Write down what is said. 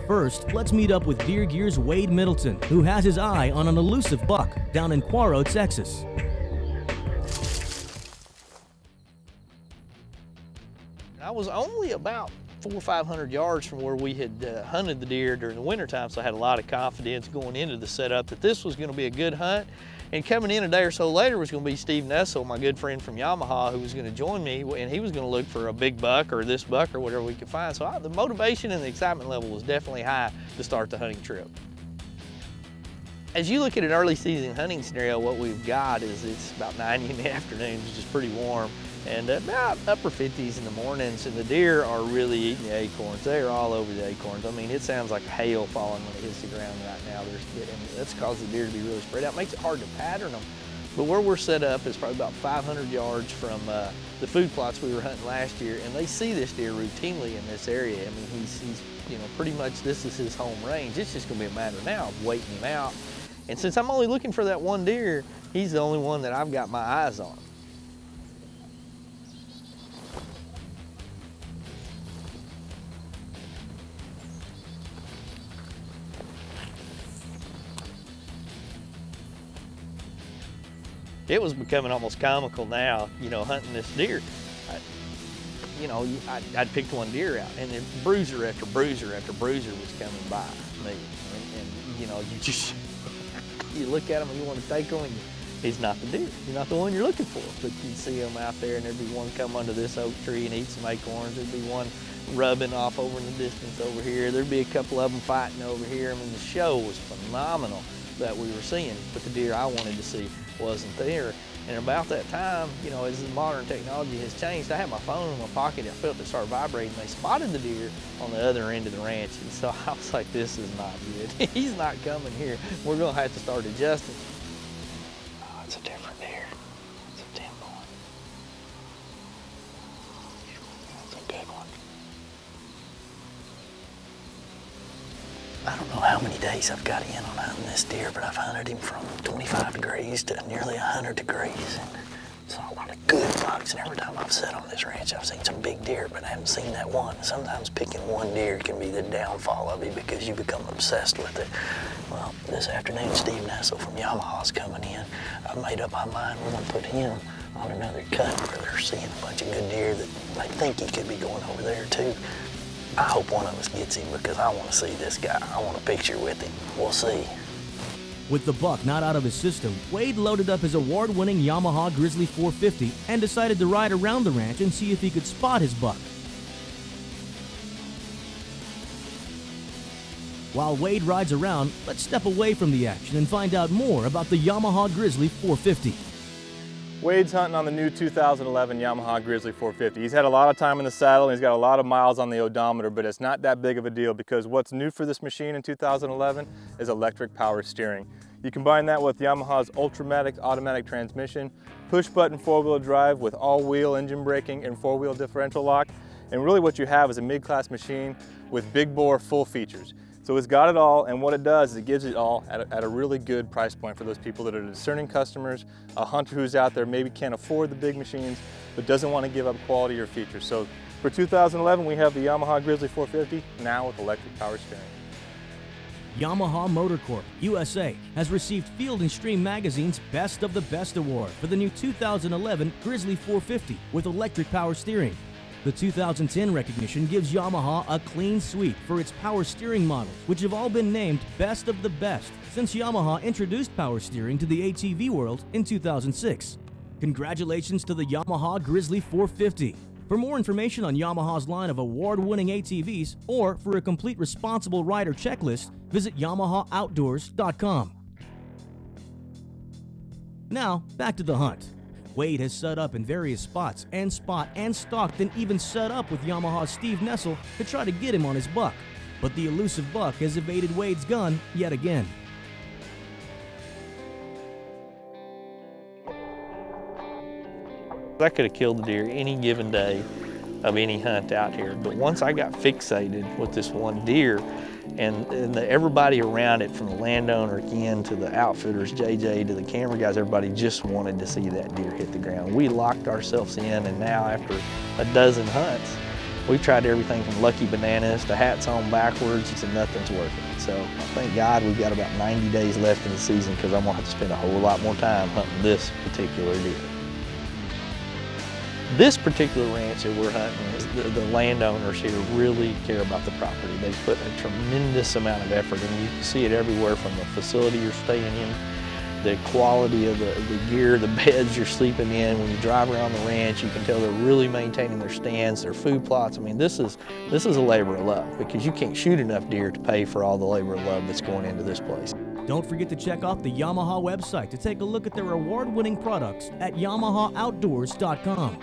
First, let's meet up with Deer Gear's Wade Middleton, who has his eye on an elusive buck down in Curero, Texas. I was only about 400 or 500 yards from where we had hunted the deer during the wintertime, so I had a lot of confidence going into the setup that this was going to be a good hunt. And coming in a day or so later was going to be Steve Nessel, my good friend from Yamaha, who was going to join me, and he was going to look for a big buck or this buck or whatever we could find. So the motivation and the excitement level was definitely high to start the hunting trip. As you look at an early season hunting scenario, what we've got is it's about 90 in the afternoons, which is pretty warm, and about upper 50s in the mornings, and the deer are really eating the acorns. They are all over the acorns. I mean, it sounds like hail falling when it hits the ground right now. That's caused the deer to be really spread out. It makes it hard to pattern them. But where we're set up is probably about 500 yards from the food plots we were hunting last year, and they see this deer routinely in this area. I mean, he's you know, pretty much this is his home range. It's just gonna be a matter now of waiting him out. And since I'm only looking for that one deer, he's the only one that I've got my eyes on. It was becoming almost comical now, you know, hunting this deer. I'd picked one deer out, and then bruiser after bruiser after bruiser was coming by me. And you know, you look at him and you want to take him, and he's not the deer. He's not the one you're looking for. But you'd see him out there, and there'd be one come under this oak tree and eat some acorns. There'd be one rubbing off over in the distance over here. There'd be a couple of them fighting over here. I mean, the show was phenomenal that we were seeing, but the deer I wanted to see wasn't there. And about that time, you know, as the modern technology has changed, I had my phone in my pocket, I felt it start vibrating. They spotted the deer on the other end of the ranch, and so I was like, this is not good. He's not coming here. We're gonna have to start adjusting. Oh, it's a different deer. It's a 10 point. That's a good one. I don't know how many days I've got in on hunting this deer, but I've hunted him from 25 degrees to nearly 100 degrees. And saw a lot of good bucks, and every time I've sat on this ranch, I've seen some big deer, but I haven't seen that one. Sometimes picking one deer can be the downfall of it because you become obsessed with it. Well, this afternoon, Steve Nessel from Yamaha's coming in. I've made up my mind we're gonna put him on another cut where they're seeing a bunch of good deer that they think he could be going over there too. I hope one of us gets him because I want to see this guy. I want a picture with him. We'll see. With the buck not out of his system, Wade loaded up his award-winning Yamaha Grizzly 450 and decided to ride around the ranch and see if he could spot his buck. While Wade rides around, let's step away from the action and find out more about the Yamaha Grizzly 450. Wade's hunting on the new 2011 Yamaha Grizzly 450. He's had a lot of time in the saddle and he's got a lot of miles on the odometer, but it's not that big of a deal because what's new for this machine in 2011 is electric power steering. You combine that with Yamaha's Ultramatic automatic transmission, push-button four-wheel drive with all-wheel engine braking and four-wheel differential lock, and really what you have is a mid-class machine with big-bore full features. So it's got it all, and what it does is it gives it all at a really good price point for those people that are discerning customers, a hunter who's out there maybe can't afford the big machines, but doesn't want to give up quality or features. So for 2011, we have the Yamaha Grizzly 450, now with electric power steering. Yamaha Motor Corp USA has received Field & Stream Magazine's Best of the Best award for the new 2011 Grizzly 450 with electric power steering. The 2010 recognition gives Yamaha a clean sweep for its power steering models, which have all been named Best of the Best since Yamaha introduced power steering to the ATV world in 2006. Congratulations to the Yamaha Grizzly 450. For more information on Yamaha's line of award-winning ATVs or for a complete responsible rider checklist, visit YamahaOutdoors.com. Now, back to the hunt. Wade has set up in various spots and stalked and even set up with Yamaha's Steve Nessel to try to get him on his buck. But the elusive buck has evaded Wade's gun yet again. I could have killed the deer any given day of any hunt out here, but once I got fixated with this one deer, and everybody around it, from the landowner again to the outfitters, JJ, to the camera guys, everybody just wanted to see that deer hit the ground. We locked ourselves in, and now after a dozen hunts, We've tried everything from lucky bananas to hats on backwards, and nothing's working. So thank God we've got about 90 days left in the season, because I'm gonna have to spend a whole lot more time hunting this particular deer. This particular ranch that we're hunting, the landowners here really care about the property. They've put a tremendous amount of effort, and you can see it everywhere from the facility you're staying in, the quality of the gear, the beds you're sleeping in. When you drive around the ranch, you can tell they're really maintaining their stands, their food plots. I mean, this is a labor of love, because you can't shoot enough deer to pay for all the labor of love that's going into this place. Don't forget to check out the Yamaha website to take a look at their award-winning products at YamahaOutdoors.com.